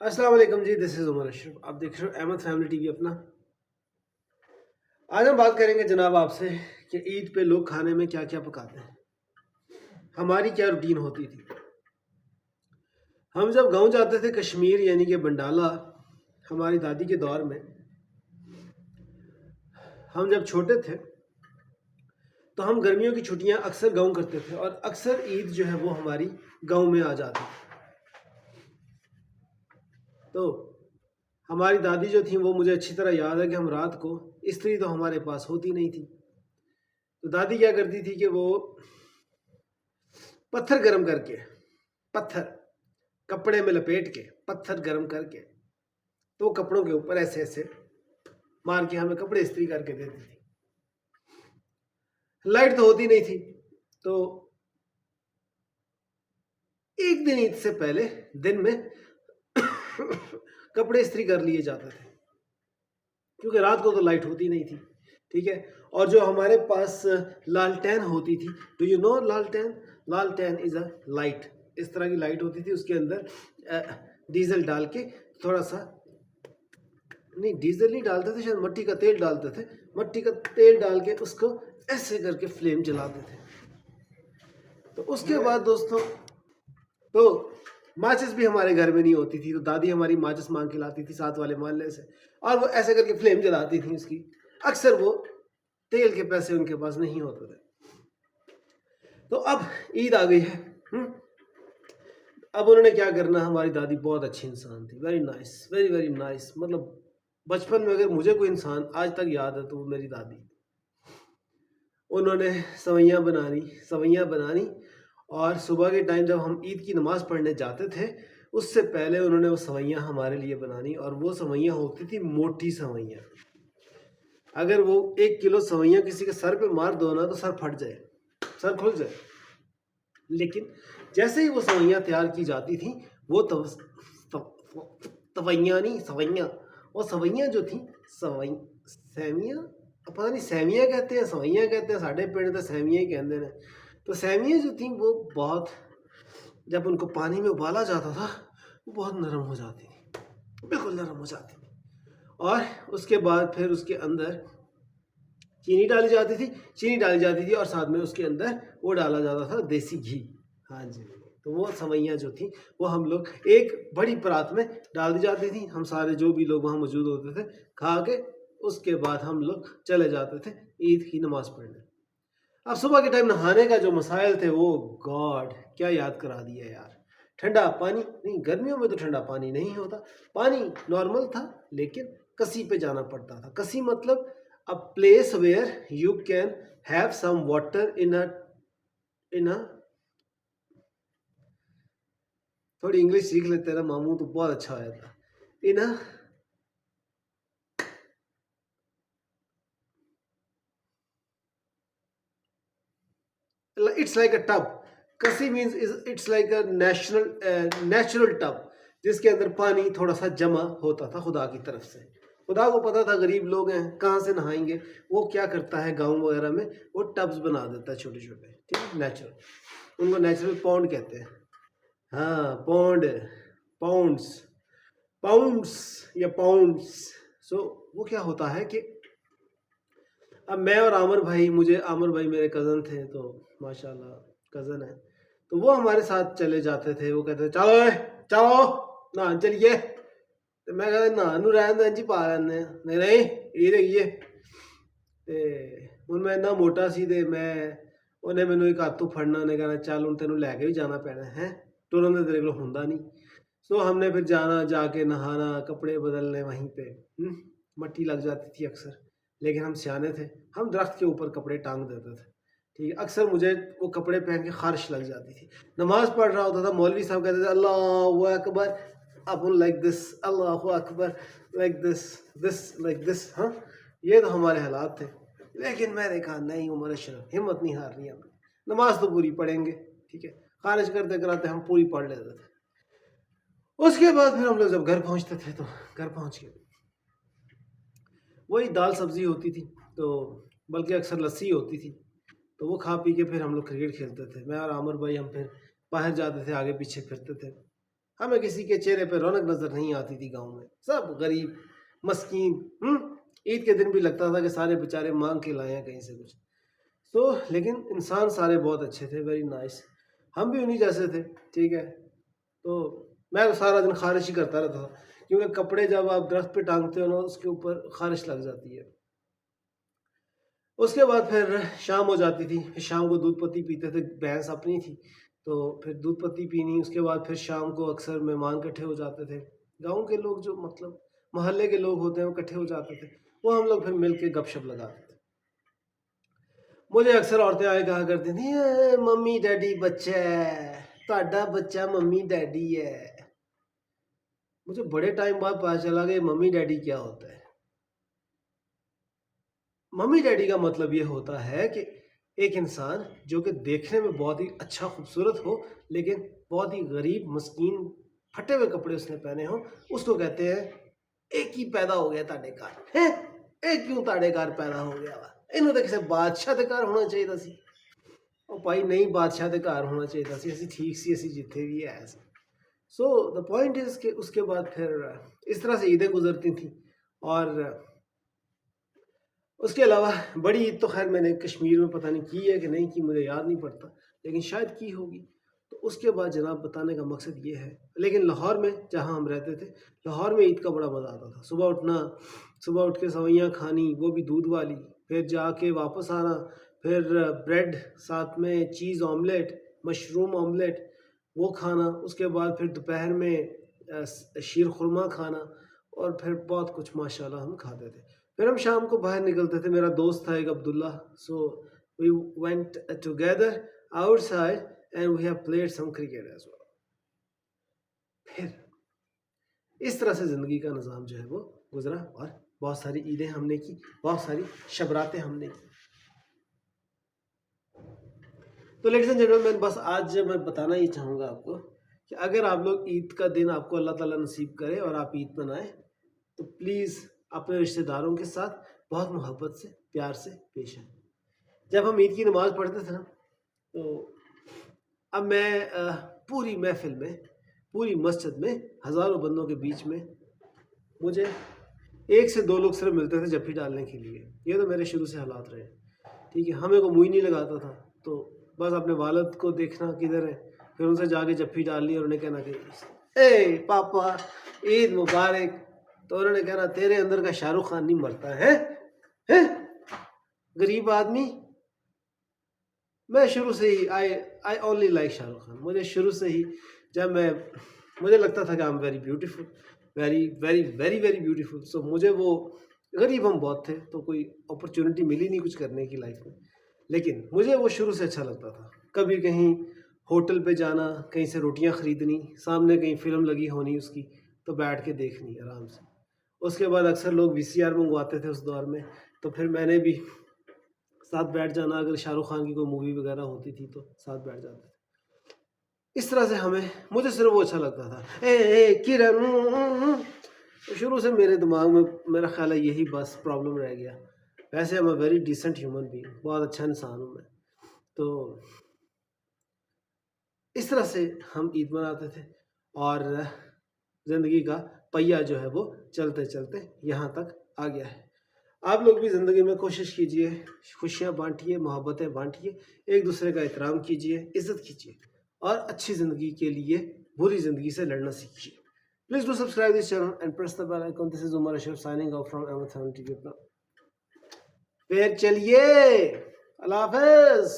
السلام علیکم جی، دس از عمر اشرف. آپ دیکھ رہے ہو احمد فیملی ٹی وی اپنا. آج ہم بات کریں گے جناب آپ سے کہ عید پہ لوگ کھانے میں کیا کیا پکاتے ہیں، ہماری کیا روٹین ہوتی تھی. ہم جب گاؤں جاتے تھے کشمیر یعنی کہ بنڈالہ، ہماری دادی کے دور میں، ہم جب چھوٹے تھے تو ہم گرمیوں کی چھٹیاں اکثر گاؤں کرتے تھے اور اکثر عید جو ہے وہ ہماری گاؤں میں آ جاتی. تو ہماری دادی جو تھیں وہ مجھے اچھی طرح یاد ہے کہ ہم رات کو، استری تو ہمارے پاس ہوتی نہیں تھی، تو دادی کیا کرتی تھی کہ وہ پتھر گرم کر کے، پتھر کپڑے میں لپیٹ کے پتھر گرم کر کے تو کپڑوں کے اوپر ایسے ایسے مار کے ہمیں کپڑے استری کر کے دیتی تھی. لائٹ تو ہوتی نہیں تھی، تو ایک دن عید سے پہلے دن میں کپڑے استری کر لیے جاتے تھے کیونکہ رات کو تو لائٹ ہوتی نہیں تھی. ٹھیک ہے. اور جو ہمارے پاس لالٹین ہوتی تھی، ڈو یو نو لالٹین؟ لالٹین از اے لائٹ، اس طرح کی لائٹ ہوتی تھی، اس کے اندر ڈیزل ڈال کے تھوڑا سا، نہیں ڈیزل نہیں ڈالتے تھے، شاید مٹی کا تیل ڈالتے تھے، مٹی کا تیل ڈال کے اس کو ایسے کر کے فلیم جلاتے تھے. تو اس کے بعد دوستوں، تو ماچس بھی ہمارے گھر میں نہیں ہوتی تھی، تو دادی ہماری ماچس مانگ کے لاتی تھی ساتھ والے محلے سے، اور وہ ایسے کر کے فلیم جلاتی تھی اس کی. اکثر وہ تیل کے پیسے ان کے پاس نہیں ہوتے تھے. تو اب عید آ گئی ہے، اب انہوں نے کیا کرنا. ہماری دادی بہت اچھی انسان تھی، very nice, very very nice. مطلب بچپن میں اگر مجھے کوئی انسان آج تک یاد ہے تو وہ میری دادی. انہوں نے سوئیاں بنانی اور صبح کے ٹائم جب ہم عید کی نماز پڑھنے جاتے تھے اس سے پہلے انہوں نے وہ سوئیاں ہمارے لیے بنانی، اور وہ سوئیاں ہوتی تھی موٹی سوئیاں. اگر وہ 1 کلو سوئیاں کسی کے سر پہ مار دو نا تو سر پھٹ جائے، سر کھل جائے. لیکن جیسے ہی وہ سوئیاں تیار کی جاتی تھیں، وہ تویاں نہیں سوئیاں، وہ سوئیاں جو تھیں، سیمیاں، پتہ نہیں سیمیاں کہتے ہیں سوئیاں کہتے ہیں، ساڈے پنڈ تو سیمیاں ہی کہتے ہیں. تو سیمیاں جو تھیں وہ بہت، جب ان کو پانی میں ابالا جاتا تھا وہ بہت نرم ہو جاتی تھی، بالکل نرم ہو جاتی تھی. اور اس کے بعد پھر اس کے اندر چینی ڈالی جاتی تھی اور ساتھ میں اس کے اندر وہ ڈالا جاتا تھا دیسی گھی. ہاں جی. تو وہ سوئیاں جو تھیں وہ ہم لوگ ایک بڑی پرات میں ڈال دی جاتی تھیں، ہم سارے جو بھی لوگ وہاں موجود ہوتے تھے کھا کے اس کے بعد ہم لوگ چلے جاتے تھے عید کی نماز پڑھنے. اب صبح کے ٹائم نہانے کا جو مسائل تھے وہ گاڈ کیا یاد کرا دیا یار. ٹھنڈا پانی نہیں، گرمیوں میں تو ٹھنڈا پانی نہیں ہوتا، پانی نارمل تھا لیکن کسی پہ جانا پڑتا تھا. کسی مطلب a place where you can have some water in a تھوڑی انگلش سیکھ لیتے نا ماموں تو بہت اچھا ہو جاتا. It's like a tub. کسی means it's like a natural tub جس کے اندر پانی تھوڑا سا جمع ہوتا تھا خدا کی طرف سے. خدا کو پتا تھا غریب لوگ ہیں کہاں سے نہائیں گے، وہ کیا کرتا ہے گاؤں وغیرہ میں وہ ٹبز بنا دیتا ہے چھوٹے چھوٹے. ٹھیک ہے، نیچرل، ان کو نیچرل پونڈ کہتے ہیں. ہاں پاؤنڈس یا پاؤنڈس. سو وہ کیا ہوتا ہے کہ اب میں اور عامر بھائی میرے کزن تھے، تو ماشاء اللہ کزن ہے، تو وہ ہمارے ساتھ چلے جاتے تھے. وہ کہتے تھے چلو نہان چلیے، تو میں کہتا نہان رہن دیں جی، پا لینے نہیں یہ رہیے. ہوں میں اتنا موٹا سی تے میں انہیں مینوں ایک ہاتھ تو پھڑنا، انہیں کہنا چل ہوں تینوں لے کے بھی جانا پینا ہے، ٹرن تو تیرے کو ہوندا نہیں. سو ہم نے پھر جانا، جا کے نہانا، کپڑے بدلنے وہیں پہ. مٹی لگ جاتی تھی اکثر، لیکن ہم سیانے تھے، ہم درخت کے اوپر کپڑے ٹانگ دیتے تھے. ٹھیک ہے، اکثر مجھے وہ کپڑے پہن کے خارش لگ جاتی تھی. نماز پڑھ رہا ہوتا تھا، مولوی صاحب کہتے تھے اللہ اکبر، اپن like this, Allah Akbar like this. ہاں یہ تو ہمارے حالات تھے. لیکن میں نے کہا نہیں عمر اشرف، ہمت نہیں ہارنی ہم، نماز تو پوری پڑھیں گے. ٹھیک ہے، خارج کرتے کراتے ہم پوری پڑھ لیتے تھے. اس کے بعد پھر ہم لوگ جب گھر پہنچتے تھے تو گھر پہنچ کے وہی دال سبزی ہوتی تھی، تو بلکہ اکثر لسی ہوتی تھی، تو وہ کھا پی کے پھر ہم لوگ کرکٹ کھیلتے تھے. میں اور عامر بھائی ہم پھر باہر جاتے تھے، آگے پیچھے پھرتے تھے. ہمیں کسی کے چہرے پہ رونق نظر نہیں آتی تھی گاؤں میں، سب غریب مسکین. عید کے دن بھی لگتا تھا کہ سارے بیچارے مانگ کے لائے ہیں کہیں سے کچھ. لیکن انسان سارے بہت اچھے تھے، ویری نائس. ہم بھی انہی جیسے تھے. ٹھیک ہے، تو میں تو سارا دن خارش ہی کرتا رہتا تھا، کیونکہ کپڑے جب آپ درخت پہ ٹانگتے ہو نا اس کے اوپر خارش لگ جاتی ہے. اس کے بعد پھر شام ہو جاتی تھی، پھر شام کو دودھ پتی پیتے تھے، بھینس اپنی تھی تو پھر دودھ پتی پینی. اس کے بعد پھر شام کو اکثر مہمان اکٹھے ہو جاتے تھے، گاؤں کے لوگ جو مطلب محلے کے لوگ ہوتے ہیں وہ اکٹھے ہو جاتے تھے، وہ ہم لوگ پھر مل کے گپ شپ لگاتے تھے. مجھے اکثر عورتیں آئے کہا کرتی تھیں ممی ڈیڈی بچہ ہے، تہاڈا بچہ ممی ڈیڈی ہے. مجھے بڑے ٹائم بعد پتا چلا کہ ممی ڈیڈی کیا ہوتا ہے. ممی ڈیڈی کا مطلب یہ ہوتا ہے کہ ایک انسان جو کہ دیکھنے میں بہت ہی اچھا خوبصورت ہو لیکن بہت ہی غریب مسکین پھٹے ہوئے کپڑے اس نے پہنے ہوں، اس کو کہتے ہیں ایک ہی پیدا ہو گیا تاڑے گھر. ایک کیوں تاڑے گھر پیدا ہو گیا وا، انہوں تو کسی بادشاہ دے گھر ہونا چاہیے سی. اور بھائی نہیں بادشاہ دے گھر ہونا چاہیے سی، اسی ٹھیک سی اسی جتھے بھی ہے. سو دا پوائنٹ از کہ اس کے بعد پھر اس طرح سے عیدیں گزرتی تھیں. اور اس کے علاوہ بڑی عید تو خیر میں نے کشمیر میں پتہ نہیں کی ہے کہ نہیں کی، مجھے یاد نہیں پڑتا، لیکن شاید کی ہوگی. تو اس کے بعد جناب بتانے کا مقصد یہ ہے، لیکن لاہور میں جہاں ہم رہتے تھے، لاہور میں عید کا بڑا مزہ آتا تھا. صبح اٹھنا، صبح اٹھ کے سوئیاں کھانی، وہ بھی دودھ والی، پھر جا کے واپس آنا، پھر بریڈ ساتھ میں چیز آملیٹ، مشروم آملیٹ وہ کھانا. اس کے بعد پھر دوپہر میں شیر خورما کھانا، اور پھر بہت کچھ ماشاءاللہ ہم کھاتے تھے. پھر ہم شام کو باہر نکلتے تھے. میرا دوست تھا ایک Abdullah, so we went together outside and we have played some cricket as well. پھر اس طرح سے زندگی کا نظام جو ہے وہ گزرا، اور بہت ساری عیدیں ہم نے کی، بہت ساری شبراتیں ہم نے کی. تو لیڈیز اینڈ جینٹلمین، بس آج میں بتانا یہ چاہوں گا آپ کو کہ اگر آپ لوگ عید کا دن آپ کو اللہ تعالیٰ نصیب کرے اور آپ عید منائیں تو پلیز اپنے رشتہ داروں کے ساتھ بہت محبت سے پیار سے پیش آئیں. جب ہم عید کی نماز پڑھتے تھے نا، تو اب میں پوری محفل میں، پوری مسجد میں، ہزاروں بندوں کے بیچ میں مجھے 1 سے 2 لوگ صرف ملتے تھے جپھی ڈالنے کے لیے. یہ تو میرے شروع سے حالات رہے. ٹھیک ہے، ہمیں کو منہ نہیں لگاتا تھا، تو بس اپنے والد کو دیکھنا کدھر ہے، پھر ان سے جا کے جپھی ڈالنی اور انہیں کہنا کہ اے پاپا عید مبارک. تو انہوں نے کہنا تیرے اندر کا شاہ رخ خان نہیں مرتا ہے غریب آدمی. میں شروع سے ہی I only like Shah Rukh Khan. مجھے شروع سے ہی جب مجھے لگتا تھا کہ I am very beautiful, very very very very beautiful. So مجھے وہ غریب ہم بہت تھے تو کوئی اپرچونٹی ملی نہیں کچھ کرنے کی لائف میں، لیکن مجھے وہ شروع سے اچھا لگتا تھا. کبھی کہیں ہوٹل پہ جانا، کہیں سے روٹیاں خریدنی، سامنے کہیں فلم لگی ہونی اس کی، تو بیٹھ کے دیکھنی آرام سے. اس کے بعد اکثر لوگ VCR منگواتے تھے اس دور میں، تو پھر میں نے بھی ساتھ بیٹھ جانا. اگر شاہ رخ خان کی کوئی مووی وغیرہ ہوتی تھی تو ساتھ بیٹھ جاتے تھے. اس طرح سے مجھے صرف وہ اچھا لگتا تھا. کرن شروع سے میرے دماغ میں میرا خیال ہے یہی بس پرابلم رہ گیا. ویسے I'm a very decent human being, بہت اچھا انسان ہوں میں. تو اس طرح سے ہم عید مناتے تھے، اور زندگی کا پہیہ جو ہے وہ چلتے چلتے یہاں تک آ گیا ہے. آپ لوگ بھی زندگی میں کوشش کیجئے، خوشیاں بانٹیے، محبتیں بانٹیے، ایک دوسرے کا احترام کیجئے، عزت کیجئے، اور اچھی زندگی کے لیے بری زندگی سے لڑنا سیکھیے. Please do subscribe this channel and press the bell icon. This is Umar Ashraf signing off from M7 TV. پھر چلیے، اللہ حافظ.